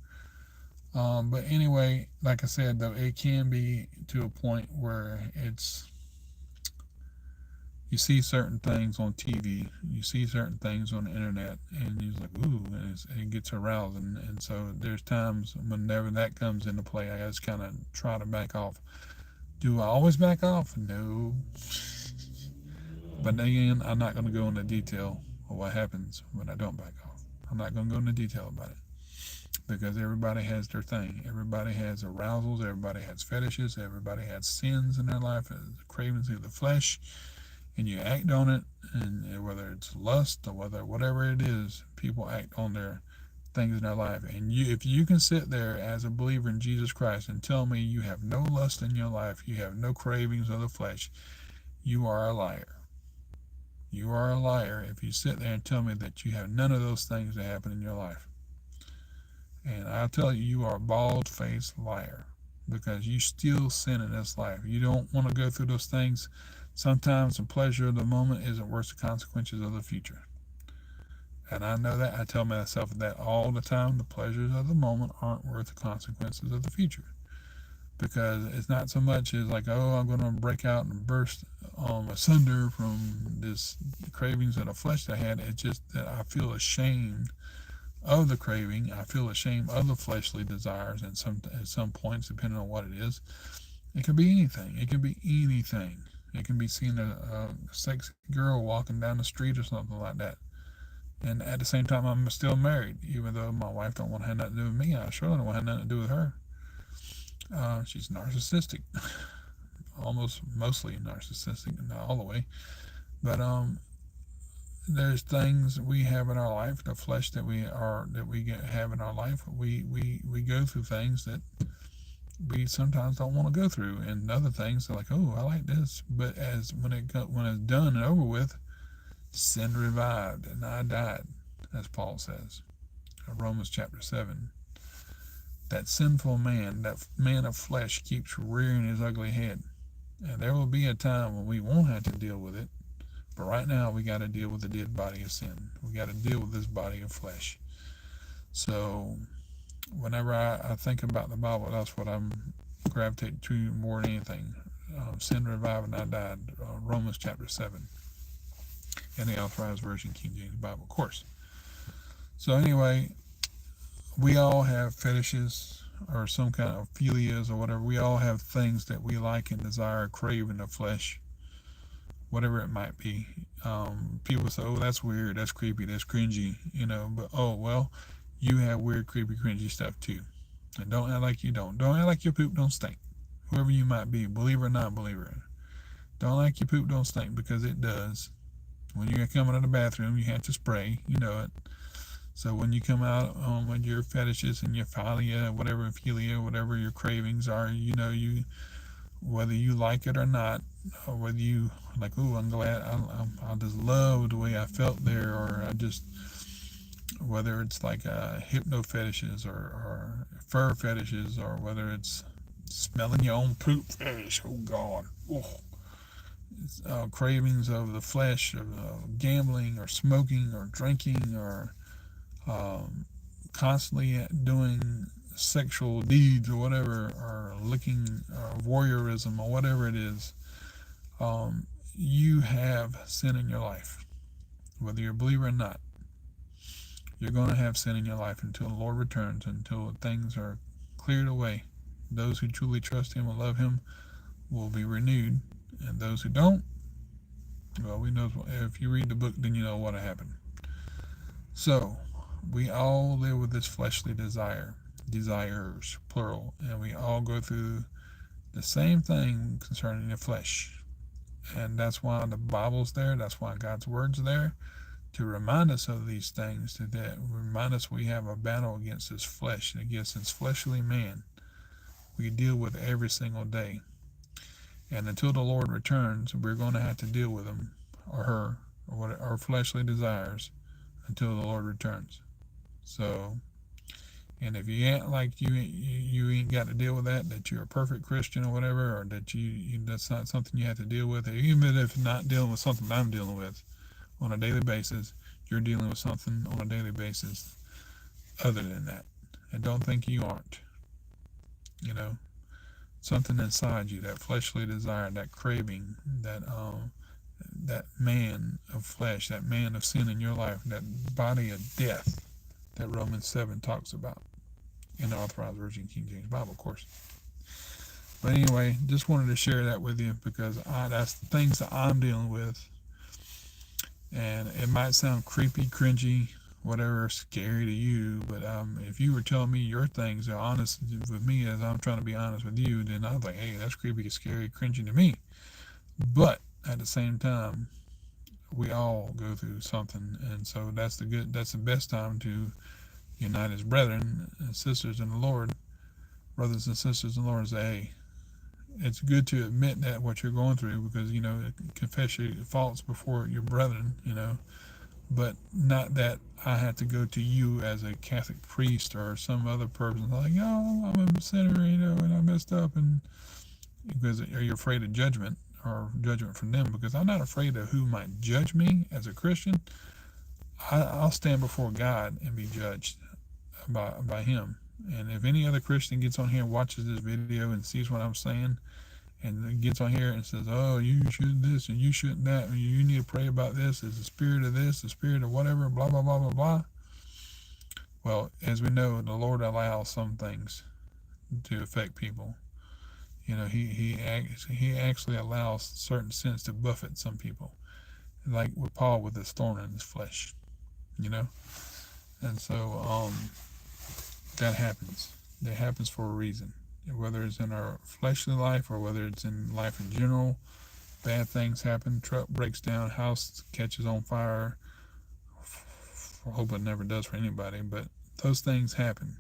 But anyway, like I said, though, it can be to a point where you see certain things on TV, you see certain things on the internet, and you're like, ooh, and it gets arousing. And so there's times whenever that comes into play, I just kind of try to back off. Do I always back off? No. But again, I'm not going to go into detail of what happens when I don't back off. I'm not going to go into detail about it, because everybody has their thing. Everybody has arousals. Everybody has fetishes. Everybody has sins in their life, cravings of the flesh, and you act on it. And whether it's lust or whatever it is, people act on their things in their life. And if you can sit there as a believer in Jesus Christ and tell me you have no lust in your life, you have no cravings of the flesh, you are a liar. You are a liar if you sit there and tell me that you have none of those things that happen in your life. And I'll tell you, you are a bald-faced liar, because you still sin in this life. You don't want to go through those things. Sometimes the pleasure of the moment isn't worth the consequences of the future. And I know that. I tell myself that all the time. The pleasures of the moment aren't worth the consequences of the future. Because it's not so much as like, oh, I'm going to break out and burst asunder from this cravings of the flesh that I had. It's just that I feel ashamed of the craving. I feel ashamed of the fleshly desires, and at some points, depending on what it is. It can be anything. It can be anything. It can be seeing a sexy girl walking down the street or something like that. And at the same time, I'm still married, even though my wife don't want to have nothing to do with me. I surely don't want to have nothing to do with her. She's narcissistic, mostly narcissistic, not all the way. But there's things we have in our life, the flesh that we have in our life. We go through things that we sometimes don't want to go through, and other things are like, oh, I like this. But when it's done and over with, sin revived and I died, as Paul says, Romans chapter 7. That sinful man, that man of flesh, keeps rearing his ugly head. And there will be a time when we won't have to deal with it. But right now, we got to deal with the dead body of sin. We got to deal with this body of flesh. So whenever I think about the Bible, that's what I'm gravitating to more than anything. Sin revived and I died. Romans chapter 7 in the Authorized Version, King James Bible, of course. So anyway, we all have fetishes or some kind of philias or whatever. We all have things that we like and desire, crave in the flesh, whatever it might be. People say, "Oh, that's weird, that's creepy, that's cringy," But oh well, you have weird, creepy, cringy stuff too. And don't act like you don't. Don't act like your poop don't stink. Whoever you might be, believer or not believer, don't act like your poop don't stink because it does. When you're coming out of the bathroom, you have to spray. You know it. So when you come out with your fetishes and your philia, whatever your cravings are, whether you like it or not, or whether you like, oh, I'm glad, I just love the way I felt there, or whether it's like hypno fetishes or fur fetishes, or whether it's smelling your own poop fetish. Oh God, oh. Cravings of the flesh, of gambling or smoking or drinking or um, constantly doing sexual deeds or whatever, or looking voyeurism or whatever it is, you have sin in your life. Whether you're a believer or not, you're going to have sin in your life until the Lord returns, until things are cleared away. Those who truly trust Him and love Him will be renewed, and those who don't, well, we know if you read the book, then you know what happened. So, we all live with this fleshly desires, plural, and we all go through the same thing concerning the flesh. And that's why the Bible's there, that's why God's Word's there, to remind us of these things, to remind us we have a battle against this flesh, against this fleshly man we deal with every single day. And until the Lord returns, we're going to have to deal with him or her or what our fleshly desires until the Lord returns. So, and if you ain't like you ain't got to deal with that you're a perfect Christian or whatever, or that that's not something you have to deal with, even if not dealing with something I'm dealing with on a daily basis, you're dealing with something on a daily basis other than that. And don't think you aren't. You know, something inside you, that fleshly desire, that craving, that man of flesh, that man of sin in your life, that body of death that Romans 7 talks about in the Authorized Version King James Bible, of course. But anyway, just wanted to share that with you because that's the things that I'm dealing with. And it might sound creepy, cringy, whatever, scary to you, but if you were telling me your things are honest with me as I'm trying to be honest with you, then I was like, hey, that's creepy, scary, cringy to me. But at the same time, we all go through something, and so that's the best time to unite as brethren and sisters in the Lord, brothers and sisters in the Lord, and say, hey, it's good to admit that what you're going through, because confess your faults before your brethren, but not that I have to go to you as a Catholic priest or some other person like, oh, I'm a sinner, and I messed up, and because are you afraid of judgment or judgment from them? Because I'm not afraid of who might judge me as a Christian. I'll stand before God and be judged by Him. And if any other Christian gets on here and watches this video and sees what I'm saying, and gets on here and says, oh, you should this and you shouldn't that, and you need to pray about this, is the spirit of this, the spirit of whatever, blah, blah, blah, blah, blah. Well, as we know, the Lord allows some things to affect people. He actually allows certain sins to buffet some people, like with Paul with his thorn in his flesh, and so that happens. That happens for a reason. Whether it's in our fleshly life or whether it's in life in general, bad things happen. Truck breaks down, house catches on fire. I hope it never does for anybody, but those things happen.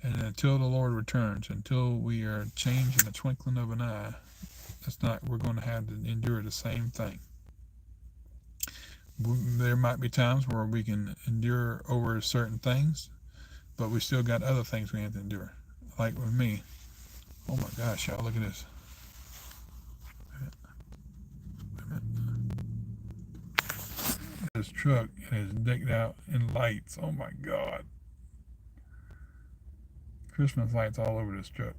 And until the Lord returns, until we are changed in the twinkling of an eye, we're going to have to endure the same thing. There might be times where we can endure over certain things, but we still got other things we have to endure. Like with me, oh my gosh, y'all, look at this. this truck and it's decked out in lights. Oh my God. Christmas lights all over this truck.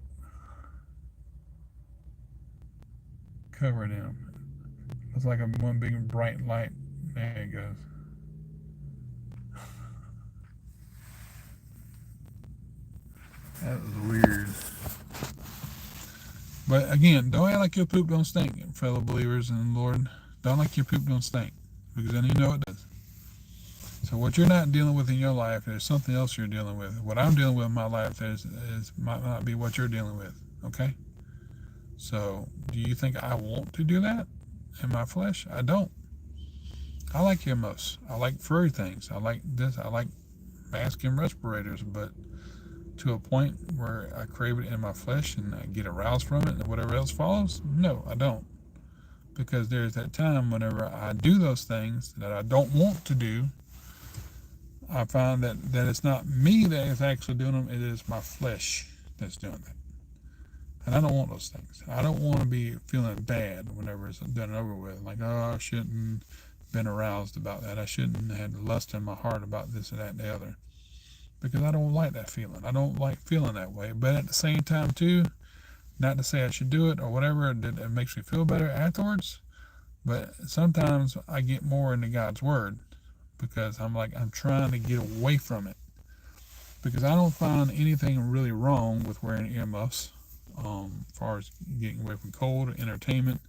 Covered in them. Looks like one big bright light. There it goes. That was weird. But again, don't act like your poop don't stink, fellow believers in the Lord. Don't like your poop don't stink, because then you know it does. So what you're not dealing with in your life, there's something else you're dealing with. What I'm dealing with in my life might not be what you're dealing with. Okay? So do you think I want to do that in my flesh? I don't. I like earmuffs. I like furry things. I like this. I like mask and respirators, but to a point where I crave it in my flesh and I get aroused from it and whatever else follows? No, I don't. Because there's that time whenever I do those things that I don't want to do, I find that it's not me that is actually doing them, it is my flesh that's doing that. And I don't want those things. I don't want to be feeling bad whenever it's done and over with. Like, oh, I shouldn't been aroused about that. I shouldn't have had lust in my heart about this and that and the other. Because I don't like that feeling. I don't like feeling that way. But at the same time, too, not to say I should do it or whatever, it makes me feel better afterwards. But sometimes I get more into God's Word because I'm trying to get away from it. Because I don't find anything really wrong with wearing earmuffs as far as getting away from cold or entertainment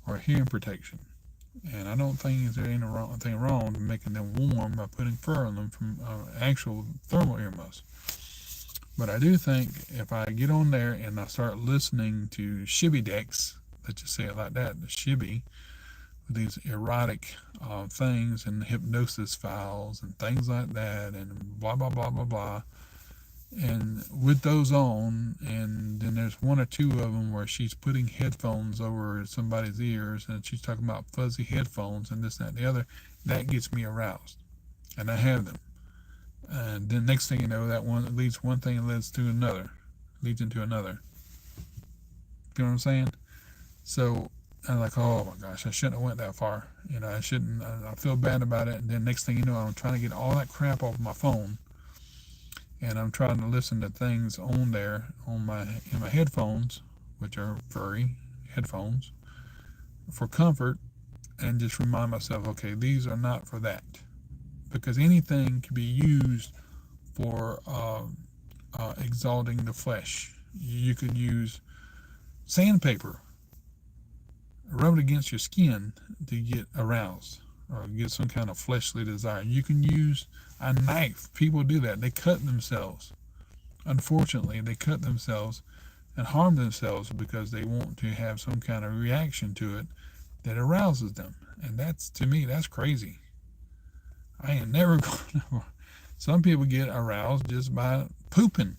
or hearing protection. And I don't think there's anything wrong with making them warm by putting fur on them from actual thermal earmuffs. But I do think if I get on there and I start listening to shibby decks, let's just say it like that, the shibby, these erotic things and hypnosis files and things like that and blah, blah, blah, blah, blah. And with those on, and then there's one or two of them where she's putting headphones over somebody's ears and she's talking about fuzzy headphones and this, that, and the other, that gets me aroused. And I have them. And then next thing you know, that one leads one thing and leads into another. You know what I'm saying? So I'm like, oh my gosh, I shouldn't have went that far. I shouldn't. I feel bad about it. And then next thing you know, I'm trying to get all that crap off my phone, and I'm trying to listen to things on there in my headphones, which are furry headphones, for comfort, and just remind myself, okay, these are not for that, because anything can be used for exalting the flesh. You could use sandpaper, rub it against your skin to get aroused or get some kind of fleshly desire. You can use a knife. People do that. They cut themselves. Unfortunately, they cut themselves and harm themselves because they want to have some kind of reaction to it that arouses them. And to me, that's crazy. I ain't never going to. Some people get aroused just by pooping,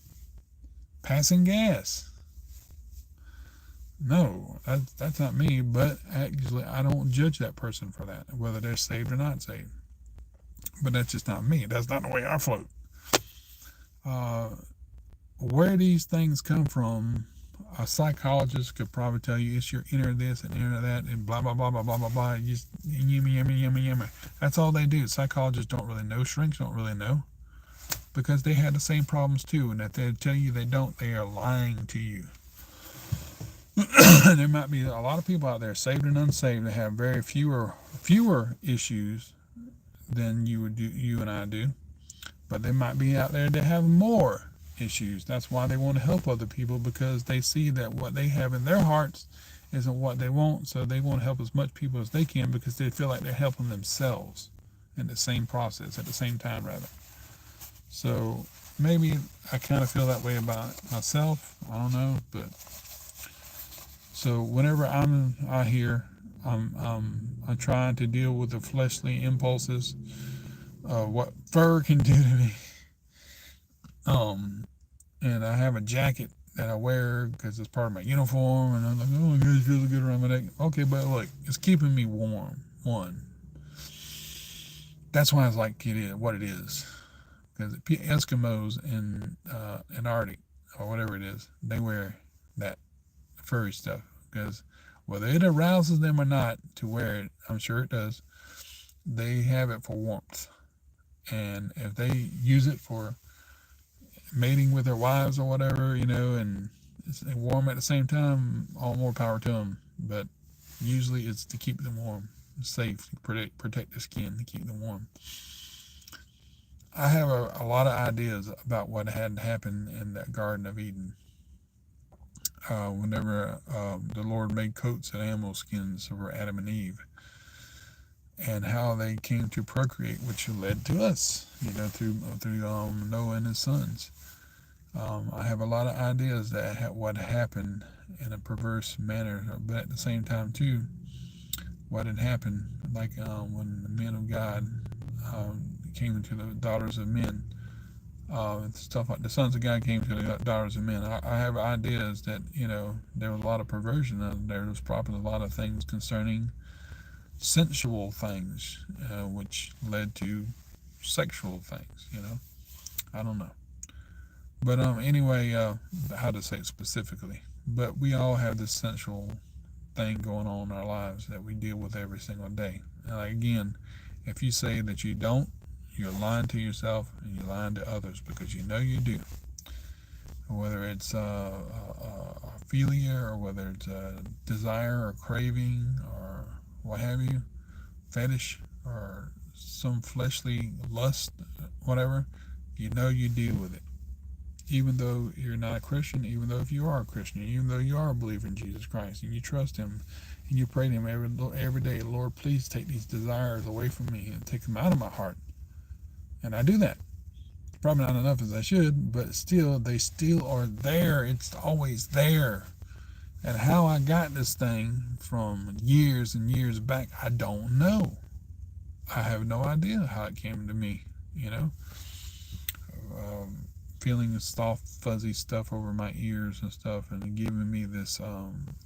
passing gas. No, that's not me, but actually I don't judge that person for that, whether they're saved or not saved. But that's just not me. That's not the way I float. Where these things come from, a psychologist could probably tell you it's your inner this and inner that and blah, blah, blah, blah, blah, blah, blah. Just yummy, yummy, yummy, yummy. That's all they do. Psychologists don't really know. Shrinks don't really know, because they had the same problems too. And if they tell you they don't, they are lying to you. There might be a lot of people out there, saved and unsaved, that have very fewer issues than you and I do. But they might be out there that have more issues. That's why they want to help other people, because they see that what they have in their hearts isn't what they want. So they want to help as much people as they can, because they feel like they're helping themselves in the same process, at the same time, rather. So maybe I kind of feel that way about myself. I don't know, but. So whenever I'm out here, I'm trying to deal with the fleshly impulses, what fur can do to me. And I have a jacket that I wear because it's part of my uniform, and I'm like, oh, it feels good around my neck. Okay, but look, it's keeping me warm. One, that's why it's like it is what it is. Because Eskimos in Arctic or whatever it is, they wear that furry stuff, because whether it arouses them or not to wear it, I'm sure it does, they have it for warmth. And if they use it for mating with their wives or whatever, and it's warm at the same time, all more power to them. But usually it's to keep them warm, safe, protect their skin, to keep them warm. I have a lot of ideas about what had happened in the Garden of Eden. Whenever the Lord made coats of animal skins for Adam and Eve, and how they came to procreate, which led to us, through Noah and his sons. I have a lot of ideas that what happened in a perverse manner, but at the same time too, what had happened, like when the men of God came into the daughters of men, stuff like the sons of God came to the daughters of men. I have ideas that there was a lot of perversion out there. There was probably a lot of things concerning sensual things, which led to sexual things. I don't know. But anyway, how to say it specifically. But we all have this sensual thing going on in our lives that we deal with every single day. And again, if you say that you don't, you're lying to yourself and you're lying to others, because you know you do. Whether it's philia, or whether it's desire or craving or what have you, fetish or some fleshly lust, whatever, you know you deal with it. Even though you're not a Christian, even though if you are a Christian, even though you are a believer in Jesus Christ and you trust Him and you pray to Him every day, Lord, please take these desires away from me and take them out of my heart. And I do that. Probably not enough as I should, but still, they still are there. It's always there. And how I got this thing from years and years back, I don't know. I have no idea how it came to me, feeling soft, fuzzy stuff over my ears and stuff, and giving me this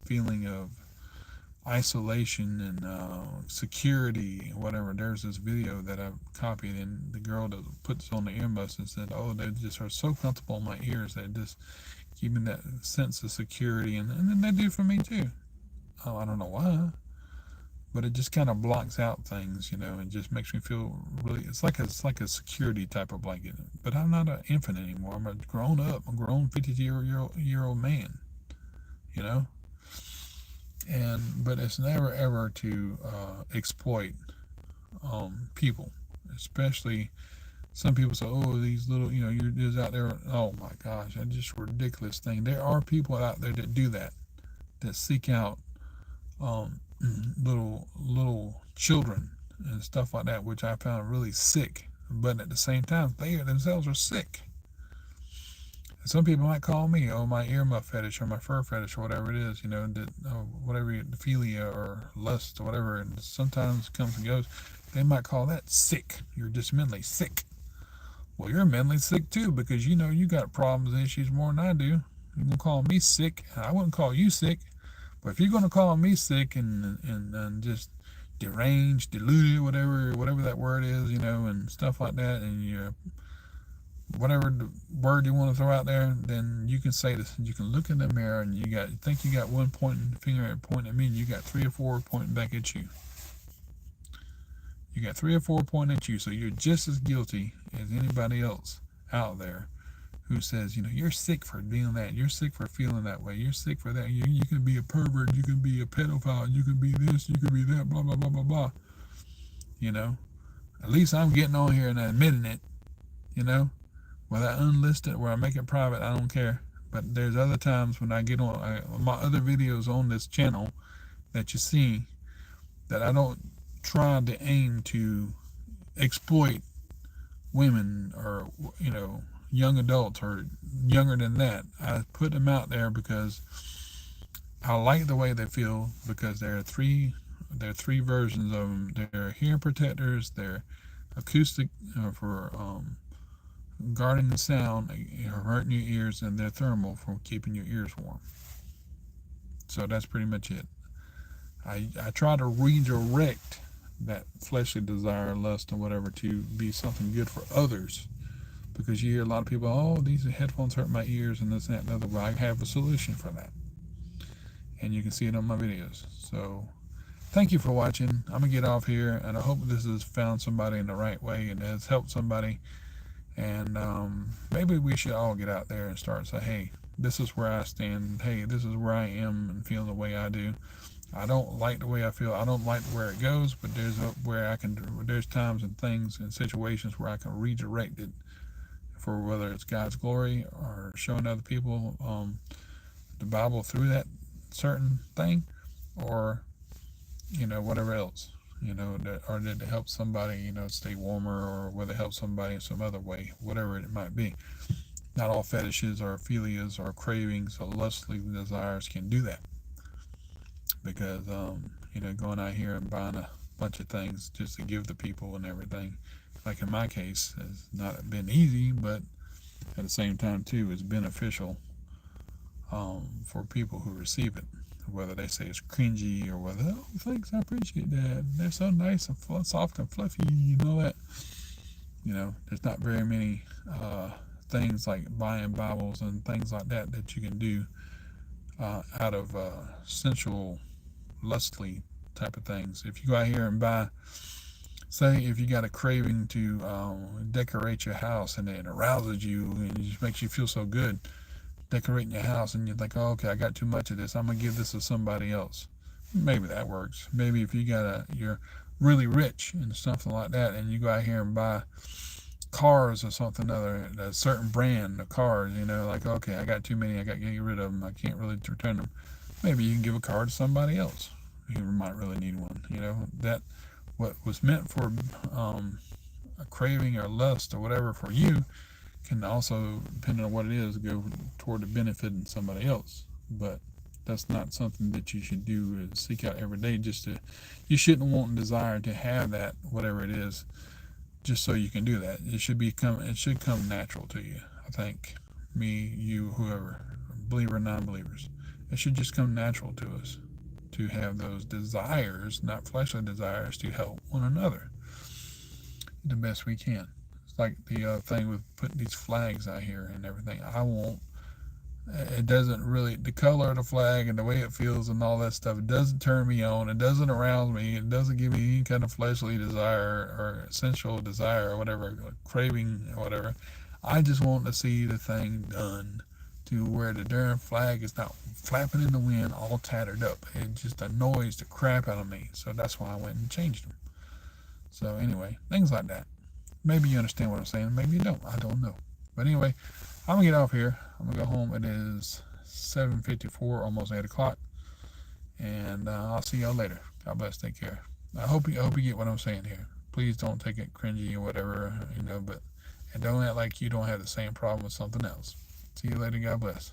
feeling of isolation and security, whatever. There's this video that I've copied, and the girl that puts on the earbuds and said, "Oh, they just are so comfortable in my ears. They just give me that sense of security," and then they do for me too. Oh, I don't know why, but it just kind of blocks out things, and just makes me feel really. It's like a security type of blanket. But I'm not an infant anymore. I'm a grown up, a grown 52-year-old man, you know. But it's never ever to exploit people, especially some people say, "Oh, these little, you're just out there." Oh my gosh, that's just a ridiculous thing. There are people out there that do that, that seek out um, little children and stuff like that, which I found really sick. But at the same time, they themselves are sick. And some people might call me, "Oh, my earmuff fetish or my fur fetish or whatever it is," that whatever philia or lust or whatever. And sometimes comes and goes. They might call that sick. You're just mentally sick. Well, you're mentally sick too, because you got problems and issues more than I do. You're gonna call me sick. I wouldn't call you sick. But if you're gonna call me sick and just deranged, deluded, whatever that word is, and stuff like that, and you whatever the word you want to throw out there, then you can say this. You can look in the mirror and you got one pointing finger pointing at me, and you got 3 or 4 pointing back at you. You got 3 or 4 pointing at you, so you're just as guilty as anybody else out there who says, you're sick for being that. You're sick for feeling that way. You're sick for that. You can be a pervert. You can be a pedophile. You can be this. You can be that. Blah, blah, blah, blah, blah. At least I'm getting on here and admitting it. Whether I unlist it or I make it private, I don't care. But there's other times when I get on my other videos on this channel that you see that I don't try to aim to exploit women or, young adults or younger than that. I put them out there because I like the way they feel, because there are three versions of them. They're hearing protectors, they're acoustic for guarding the sound, hurting your ears, and they're thermal for keeping your ears warm. So that's pretty much it. I try to redirect that fleshly desire, lust, or whatever to be something good for others. Because you hear a lot of people, "Oh, these headphones hurt my ears," and this, that, and the other. Well, I have a solution for that. And you can see it on my videos. So thank you for watching. I'm gonna get off here, and I hope this has found somebody in the right way and has helped somebody. And maybe we should all get out there and start say, hey, this is where I stand. Hey, this is where I am and feel the way I do. I don't like the way I feel. I don't like where it goes, but where I can. There's times and things and situations where I can redirect it for whether it's God's glory or showing other people the Bible through that certain thing, or whatever else. Or did it help somebody stay warmer, or whether it help somebody in some other way, whatever it might be. Not all fetishes or philias or cravings or lustly desires can do that, because going out here and buying a bunch of things just to give to people and everything, like in my case, has not been easy, but at the same time too, it's beneficial for people who receive it. Whether they say it's cringy or whether, oh, thanks, I appreciate that. They're so nice and soft and fluffy, that. There's not very many things like buying Bibles and things like that that you can do out of sensual, lustly type of things. If you go out here and buy, say, if you got a craving to decorate your house and it arouses you and it just makes you feel so good, decorating your house, and you think, oh, okay, I got too much of this, I'm gonna give this to somebody else. Maybe that works. Maybe if you're really rich and something like that, and you go out here and buy cars or something other, a certain brand of cars, like, okay, I got too many, I got to get rid of them, I can't really return them. Maybe you can give a car to somebody else who might really need one. That what was meant for a craving or lust or whatever for you can also, depending on what it is, go toward the benefiting somebody else. But that's not something that you should do and seek out every day. You shouldn't want and desire to have that, whatever it is, just so you can do that. It should come natural to you. I think me, you, whoever, believer, non-believers, it should just come natural to us to have those desires, not fleshly desires, to help one another the best we can. Like the thing with putting these flags out here and everything. It doesn't really, the color of the flag and the way it feels and all that stuff, it doesn't turn me on. It doesn't arouse me. It doesn't give me any kind of fleshly desire or sensual desire or whatever, craving or whatever. I just want to see the thing done to where the darn flag is not flapping in the wind all tattered up. It just annoys the crap out of me. So that's why I went and changed them. So anyway, things like that. Maybe you understand what I'm saying. Maybe you don't. I don't know. But anyway, I'm going to get off here. I'm going to go home. It is 7:54, almost 8 o'clock. And I'll see y'all later. God bless. Take care. I hope you get what I'm saying here. Please don't take it cringy or whatever, but and don't act like you don't have the same problem with something else. See you later. God bless.